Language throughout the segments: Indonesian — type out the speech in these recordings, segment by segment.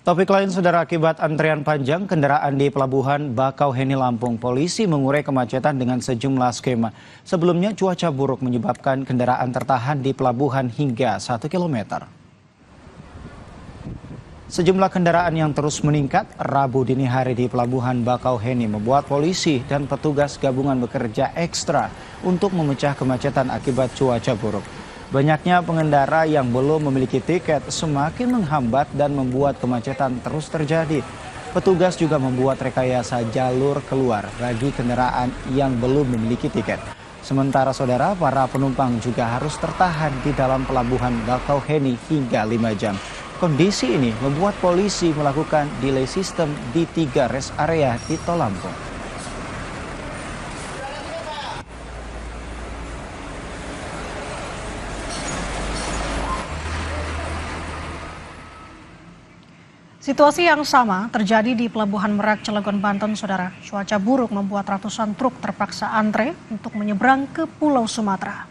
Topik lain, saudara, akibat antrian panjang kendaraan di Pelabuhan Bakauheni, Lampung, polisi mengurai kemacetan dengan sejumlah skema. Sebelumnya, cuaca buruk menyebabkan kendaraan tertahan di pelabuhan hingga 1 kilometer. Sejumlah kendaraan yang terus meningkat Rabu dini hari di Pelabuhan Bakauheni membuat polisi dan petugas gabungan bekerja ekstra untuk memecah kemacetan akibat cuaca buruk. Banyaknya pengendara yang belum memiliki tiket semakin menghambat dan membuat kemacetan terus terjadi. Petugas juga membuat rekayasa jalur keluar bagi kendaraan yang belum memiliki tiket. Sementara, saudara, para penumpang juga harus tertahan di dalam Pelabuhan Bakauheni hingga 5 jam. Kondisi ini membuat polisi melakukan delay system di 3 rest area di Tol Lampung. Situasi yang sama terjadi di Pelabuhan Merak, Cilegon, Banten, saudara. Cuaca buruk membuat ratusan truk terpaksa antre untuk menyeberang ke Pulau Sumatera.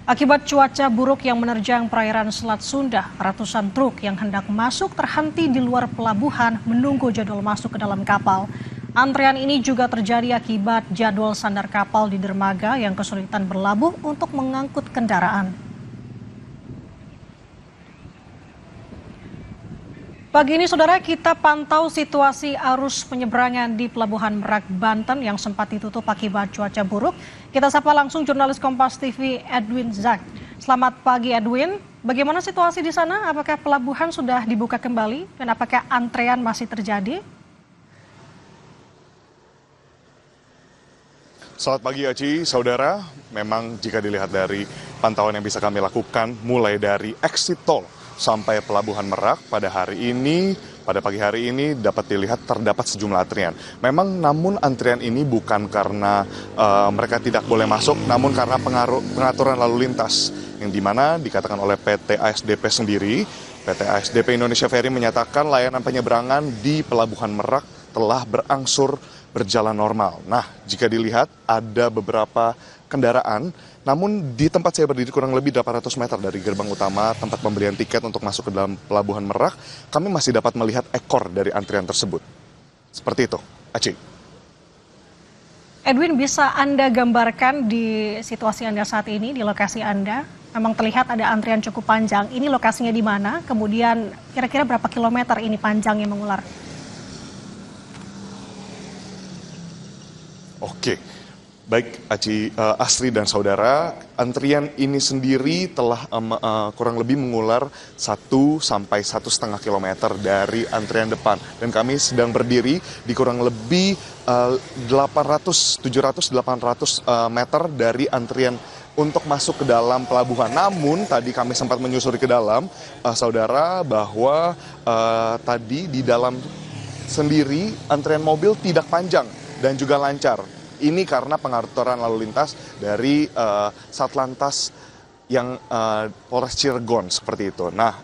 Akibat cuaca buruk yang menerjang perairan Selat Sunda, ratusan truk yang hendak masuk terhenti di luar pelabuhan menunggu jadwal masuk ke dalam kapal. Antrean ini juga terjadi akibat jadwal sandar kapal di dermaga yang kesulitan berlabuh untuk mengangkut kendaraan. Pagi ini, saudara, kita pantau situasi arus penyeberangan di Pelabuhan Merak, Banten yang sempat ditutup akibat cuaca buruk. Kita sapa langsung jurnalis Kompas TV Edwin Zak. Selamat pagi, Edwin. Bagaimana situasi di sana? Apakah pelabuhan sudah dibuka kembali dan apakah antrean masih terjadi? Selamat pagi, Aci. Saudara, memang jika dilihat dari pantauan yang bisa kami lakukan mulai dari exit tol sampai Pelabuhan Merak pada pagi hari ini dapat dilihat terdapat sejumlah antrian. Memang namun antrian ini bukan karena mereka tidak boleh masuk, namun karena pengaturan lalu lintas yang dimana dikatakan oleh PT ASDP sendiri. PT ASDP Indonesia Ferry menyatakan layanan penyeberangan di Pelabuhan Merak telah berangsur berjalan normal. Nah, jika dilihat ada beberapa kendaraan, namun di tempat saya berdiri kurang lebih 800 meter dari gerbang utama tempat pembelian tiket untuk masuk ke dalam Pelabuhan Merak, kami masih dapat melihat ekor dari antrian tersebut. Seperti itu, Aci. Edwin, bisa Anda gambarkan di situasi Anda saat ini, di lokasi Anda? Memang terlihat ada antrian cukup panjang. Ini lokasinya di mana? Kemudian kira-kira berapa kilometer ini panjangnya mengular? Oke, baik Aci, Asri dan saudara, antrian ini sendiri telah kurang lebih mengular 1 sampai 1,5 kilometer dari antrian depan. Dan kami sedang berdiri di kurang lebih 700-800 meter dari antrian untuk masuk ke dalam pelabuhan. Namun tadi kami sempat menyusuri ke dalam, saudara, bahwa tadi di dalam sendiri antrian mobil tidak panjang dan juga lancar. Ini karena pengaturan lalu lintas dari Satlantas yang Polres Cilegon seperti itu. Nah,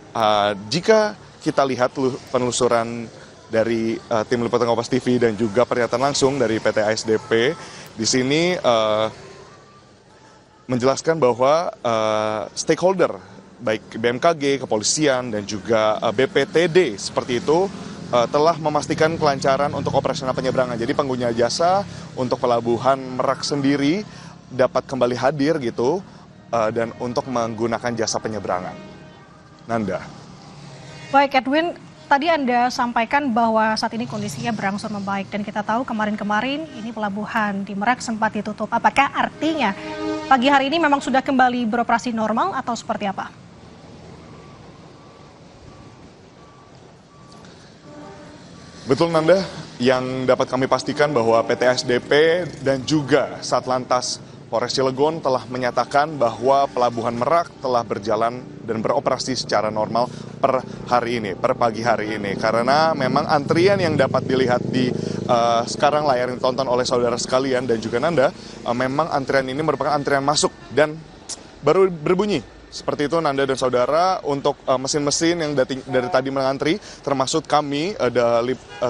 jika kita lihat penelusuran dari tim liputan Kompas TV dan juga pernyataan langsung dari PT ASDP di sini menjelaskan bahwa stakeholder baik BMKG, kepolisian dan juga BPTD seperti itu telah memastikan kelancaran untuk operasional penyeberangan. Jadi pengguna jasa untuk Pelabuhan Merak sendiri dapat kembali hadir gitu dan untuk menggunakan jasa penyeberangan. Nanda. Baik, Edwin, tadi Anda sampaikan bahwa saat ini kondisinya berangsur membaik dan kita tahu kemarin-kemarin ini pelabuhan di Merak sempat ditutup. Apakah artinya pagi hari ini memang sudah kembali beroperasi normal atau seperti apa? Betul, Nanda, yang dapat kami pastikan bahwa PT ASDP dan juga Satlantas Polres Cilegon telah menyatakan bahwa Pelabuhan Merak telah berjalan dan beroperasi secara normal per pagi hari ini. Karena memang antrian yang dapat dilihat di sekarang layar yang ditonton oleh saudara sekalian dan juga Nanda, memang antrian ini merupakan antrian masuk dan baru berbunyi. Seperti itu, Nanda dan saudara, untuk mesin-mesin yang dari tadi mengantri, termasuk kami,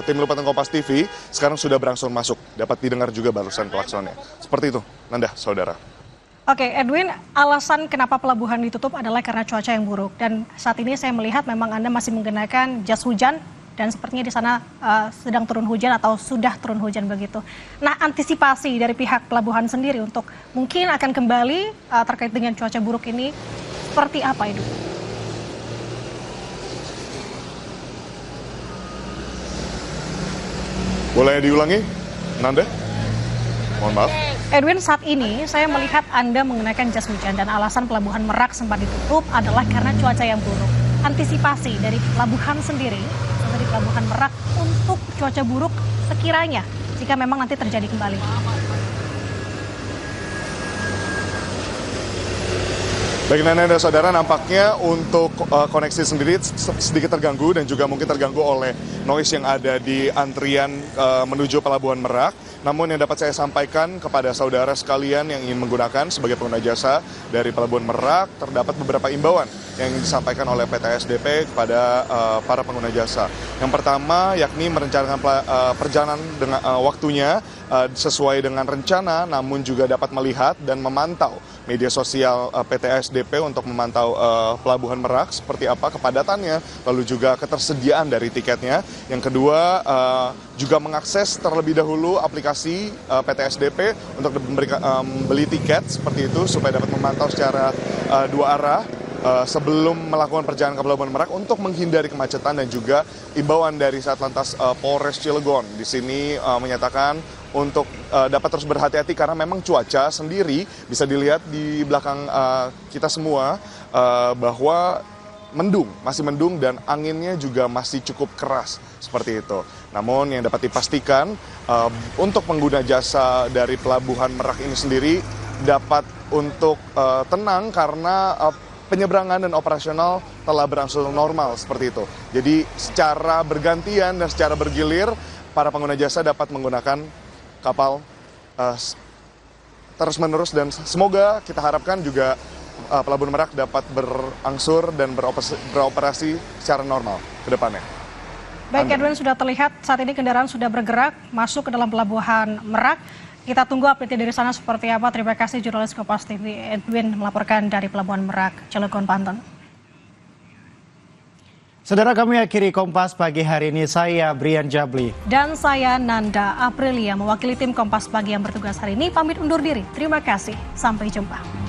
tim liputan Kompas TV, sekarang sudah berangsur masuk. Dapat didengar juga barusan klaksonnya. Seperti itu, Nanda, saudara. Oke, Edwin, alasan kenapa pelabuhan ditutup adalah karena cuaca yang buruk. Dan saat ini saya melihat memang Anda masih menggunakan jas hujan dan sepertinya di sana sedang turun hujan atau sudah turun hujan begitu. Nah, antisipasi dari pihak pelabuhan sendiri untuk mungkin akan kembali terkait dengan cuaca buruk ini seperti apa, Edu? Boleh diulangi, Nanda? Mohon maaf. Edwin, saat ini saya melihat Anda menggunakan jas hujan dan alasan pelabuhan Merak sempat ditutup adalah karena cuaca yang buruk. Antisipasi dari pelabuhan sendiri, dari pelabuhan Merak untuk cuaca buruk sekiranya jika memang nanti terjadi kembali. Baik Nana dan saudara, nampaknya untuk koneksi sendiri sedikit terganggu dan juga mungkin terganggu oleh noise yang ada di antrian menuju Pelabuhan Merak. Namun yang dapat saya sampaikan kepada saudara sekalian yang ingin menggunakan sebagai pengguna jasa dari Pelabuhan Merak, terdapat beberapa imbauan yang disampaikan oleh PT SDP kepada para pengguna jasa. Yang pertama yakni merencanakan perjalanan dengan waktunya sesuai dengan rencana, namun juga dapat melihat dan memantau media sosial PT SDP untuk memantau Pelabuhan Merak seperti apa kepadatannya, lalu juga ketersediaan dari tiketnya. Yang kedua juga mengakses terlebih dahulu aplikasi PT SDP untuk membeli tiket seperti itu supaya dapat memantau secara dua arah sebelum melakukan perjalanan ke Pelabuhan Merak untuk menghindari kemacetan. Dan juga imbauan dari Satlantas Polres Cilegon di sini menyatakan untuk dapat terus berhati-hati karena memang cuaca sendiri bisa dilihat di belakang kita semua bahwa masih mendung dan anginnya juga masih cukup keras seperti itu. Namun yang dapat dipastikan untuk pengguna jasa dari Pelabuhan Merak ini sendiri dapat untuk tenang karena penyeberangan dan operasional telah berangsur normal seperti itu. Jadi secara bergantian dan secara bergilir para pengguna jasa dapat menggunakan kapal terus-menerus dan semoga kita harapkan juga Pelabuhan Merak dapat berangsur dan beroperasi secara normal ke depannya. Baik, Edwin, sudah terlihat saat ini kendaraan sudah bergerak masuk ke dalam Pelabuhan Merak. Kita tunggu update dari sana seperti apa. Terima kasih jurnalis Kompas TV Edwin melaporkan dari Pelabuhan Merak, Cilegon, Banten. Saudara, kami akhiri Kompas pagi hari ini. Saya Brian Jabli. Dan saya Nanda Aprilia mewakili tim Kompas Pagi yang bertugas hari ini. Pamit undur diri. Terima kasih. Sampai jumpa.